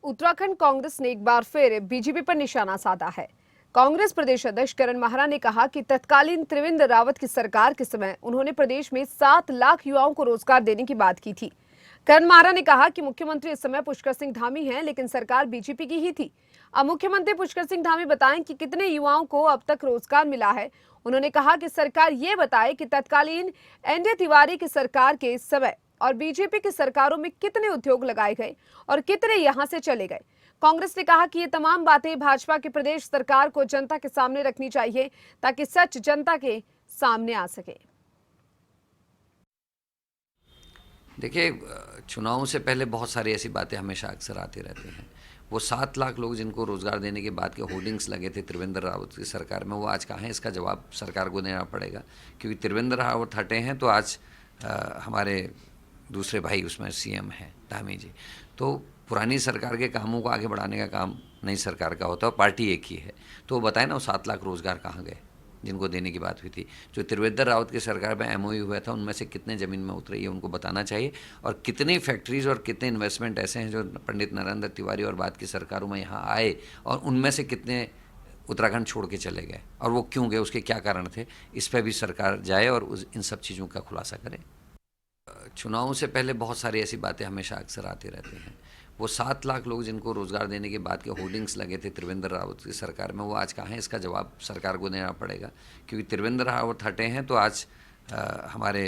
उत्तराखंड कांग्रेस ने एक बार फिर बीजेपी पर निशाना साधा है। कांग्रेस प्रदेश अध्यक्ष करण माहरा ने कहा कि तत्कालीन त्रिवेंद्र रावत की सरकार के समय उन्होंने प्रदेश में 7 लाख युवाओं को रोजगार देने की बात की थी। करण माहरा ने कहा कि मुख्यमंत्री इस समय पुष्कर सिंह धामी हैं, लेकिन सरकार बीजेपी की ही थी। अब मुख्यमंत्री पुष्कर सिंह धामी बताएं कि कितने युवाओं को अब तक रोजगार मिला है। उन्होंने कहा कि सरकार ये बताए कि तत्कालीन एनडी तिवारी की सरकार के समय और बीजेपी की सरकारों में कितने उद्योग लगाए गए और कितने यहां से चले गए। कांग्रेस ने कहा कि ये तमाम बातें भाजपा की प्रदेश सरकार को जनता के सामने रखनी चाहिए ताकि सच जनता के सामने आ सके। देखिए, चुनावों से पहले बहुत सारी ऐसी बातें हमेशा अक्सर आती रहती हैं। वो 7 लाख लोग जिनको रोज़गार देने के बाद के होर्डिंग्स लगे थे त्रिवेंद्र रावत की सरकार में, वो आज कहाँ हैं, इसका जवाब सरकार को देना पड़ेगा। क्योंकि त्रिवेंद्र रावत हटे हैं तो आज हमारे दूसरे भाई उसमें सीएम हैं धामी जी। तो पुरानी सरकार के कामों को आगे बढ़ाने का काम नई सरकार का होता है, पार्टी एक ही है। तो वो बताए ना, वो 7 लाख रोज़गार कहाँ गए जिनको देने की बात हुई थी। जो त्रिवेंद्र रावत की सरकार में एमओयू हुआ था, उनमें से कितने ज़मीन में उतरे, ये उनको बताना चाहिए। और कितनी फैक्ट्रीज़ और कितने इन्वेस्टमेंट ऐसे हैं जो पंडित नरेंद्र तिवारी और बाद की सरकारों में यहाँ आए, और उनमें से कितने उत्तराखंड छोड़ के चले गए, और वो क्यों गए, उसके क्या कारण थे, इस पर भी सरकार जाए और इन सब चीज़ों का खुलासा करे। चुनावों से पहले बहुत सारी ऐसी बातें हमेशा अक्सर आती रहती हैं। वो 7 लाख लोग जिनको रोज़गार देने के बाद के होर्डिंग्स लगे थे त्रिवेंद्र रावत की सरकार में, वो आज कहाँ हैं, इसका जवाब सरकार को देना पड़ेगा। क्योंकि त्रिवेंद्र रावत हटे हैं तो आज हमारे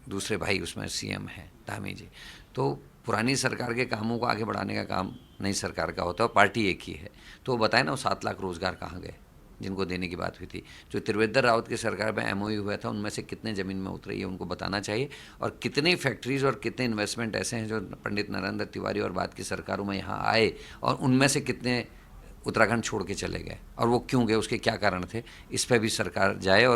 दूसरे भाई उसमें सीएम हैं धामी जी। तो पुरानी सरकार के कामों को आगे बढ़ाने का काम नई सरकार का होता है, पार्टी एक ही है। तो वो बताए ना, वो 7 लाख रोज़गार कहाँ गए जिनको देने की बात हुई थी। जो त्रिवेंद्र रावत की सरकार में एमओयू हुआ था, उनमें से कितने ज़मीन में उतरे, ये उनको बताना चाहिए। और कितनी फैक्ट्रीज़ और कितने इन्वेस्टमेंट ऐसे हैं जो पंडित नरेंद्र तिवारी और बाद की सरकारों में यहाँ आए, और उनमें से कितने उत्तराखंड छोड़ के चले गए, और वो क्यों गए, उसके क्या कारण थे, इस पर भी सरकार जाए।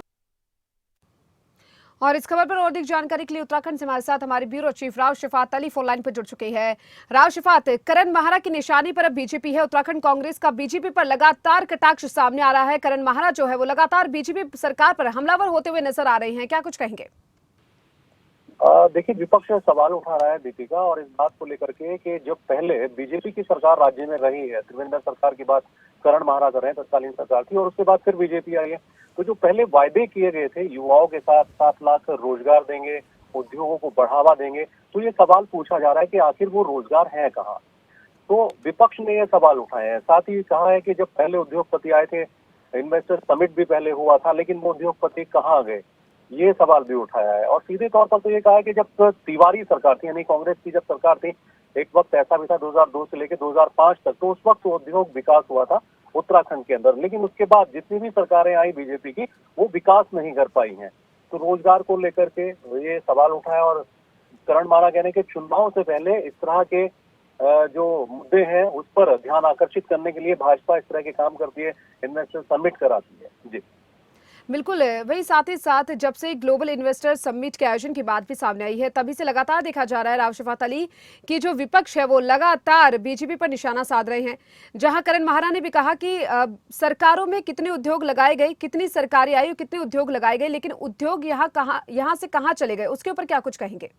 और इस खबर पर और अधिक जानकारी के लिए उत्तराखंड से हमारे साथ हमारे bureau chief Rao Shifat Ali phone line पर जुड़ चुके हैं। राव शिफात, करण माहरा की निशानी पर अब बीजेपी है। उत्तराखंड कांग्रेस का बीजेपी पर लगातार कटाक्ष सामने आ रहा है। करण माहरा जो है वो लगातार बीजेपी सरकार पर हमलावर होते हुए नजर आ रहे हैं, क्या कुछ कहेंगे? देखिए, विपक्ष सवाल उठा रहा है दीपिका, और इस बात को लेकर के कि जब पहले बीजेपी की सरकार राज्य में रही है, त्रिवेंद्र सरकार की बात करण माहरा कर रहे हैं, तत्कालीन सरकार थी, और उसके बाद फिर बीजेपी आई है। तो जो पहले वायदे किए गए थे, युवाओं के साथ 7 लाख रोजगार देंगे, उद्योगों को बढ़ावा देंगे, तो ये सवाल पूछा जा रहा है कि आखिर वो रोजगार है कहाँ। तो विपक्ष ने ये सवाल उठाए हैं। साथ ही कहा है कि जब पहले उद्योगपति आए थे, इन्वेस्टर समिट भी पहले हुआ था, लेकिन वो उद्योगपति कहाँ गए, ये सवाल भी उठाया है। और सीधे तौर पर तो ये कहा है कि जब तिवारी सरकार थी, यानी कांग्रेस की जब सरकार थी, एक वक्त ऐसा भी था 2002 से लेकर 2005 तक, तो उस वक्त उद्योग विकास हुआ था उत्तराखंड के अंदर। लेकिन उसके बाद जितनी भी सरकारें आई बीजेपी की, वो विकास नहीं कर पाई हैं। तो रोजगार को लेकर के ये सवाल उठाया, और करण माहरा कहने के चुनाव से पहले इस तरह के जो मुद्दे हैं उस पर ध्यान आकर्षित करने के लिए भाजपा इस तरह के काम करती है, इन्वेस्टर समिट कराती है। जी बिल्कुल, वही साथ ही साथ जब से ग्लोबल इन्वेस्टर समिट के आयोजन की बात भी सामने आई है, तभी से लगातार देखा जा रहा है राव शिफात अली कि जो विपक्ष है वो लगातार बीजेपी पर निशाना साध रहे हैं। जहां करण माहरा ने भी कहा कि सरकारों में कितने उद्योग लगाए गए, कितनी सरकारें आई और कितने उद्योग लगाए गए, लेकिन उद्योग यहाँ से कहाँ चले गए, उसके ऊपर क्या कुछ कहेंगे?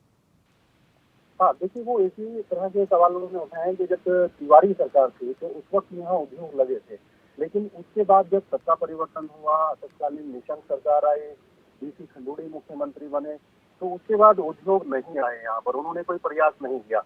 हाँ, देखिए, वो इसी तरह के सवाल उन्होंने उठाए कि जब तिवारी सरकार थी तो उस वक्त यहाँ उद्योग लगे थे, लेकिन उसके बाद जब सत्ता परिवर्तन हुआ, तत्कालीन निशंक सरकार आई, बीसी खंडूड़ी मुख्यमंत्री बने, तो उसके बाद उद्योग नहीं आए यहाँ पर, उन्होंने कोई प्रयास नहीं किया।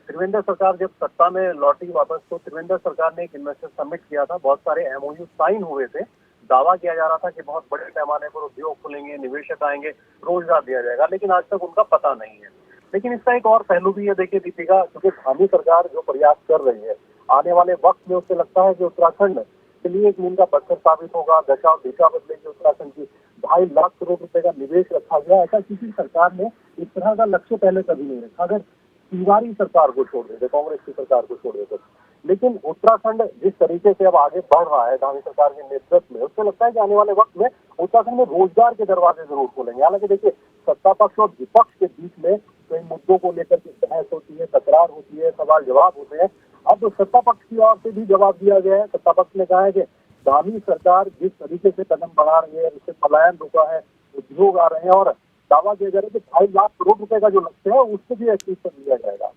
त्रिवेंद्र सरकार जब सत्ता में लौटी वापस, तो त्रिवेंद्र सरकार ने एक इन्वेस्टर समिट किया था, बहुत सारे एमओयू साइन हुए थे, दावा किया जा रहा था कि बहुत बड़े पैमाने पर उद्योग खुलेंगे, निवेशक आएंगे, रोजगार दिया जाएगा, लेकिन आज तक उनका पता नहीं है। लेकिन इसका एक और पहलू भी है, देखिए दीपिका, क्योंकि धामी सरकार जो प्रयास कर रही है, आने वाले वक्त में उससे लगता है कि उत्तराखंड के लिए एक मील का पत्थर साबित होगा, दशा दिशा बदलेगी उत्तराखंड की। 2.5 लाख करोड़ रुपए का निवेश रखा गया, ऐसा किसी सरकार ने इस तरह का लक्ष्य पहले कभी नहीं रखा। अगर तिवारी सरकार को छोड़ देते, कांग्रेस की सरकार को छोड़ देते, लेकिन उत्तराखंड जिस तरीके से अब आगे बढ़ रहा है धामी सरकार के नेतृत्व में, उससे लगता है कि आने वाले वक्त में उत्तराखंड में रोजगार के दरवाजे जरूर खोलेंगे। हालांकि देखिए, सत्ता पक्ष और विपक्ष के बीच में कई मुद्दों को लेकर के बहस होती है, तकरार होती है, सवाल जवाब होते हैं। अब सत्ता पक्ष की ओर से भी जवाब दिया गया है। सत्ता पक्ष ने कहा है कि धामी सरकार जिस तरीके से कदम बढ़ा रही है, उससे पलायन रुका है, उद्योग आ रहे हैं, और दावा किया जा रहा है कि 2.5 लाख करोड़ रुपए का जो लक्ष्य है उससे भी अचीव कर लिया जाएगा।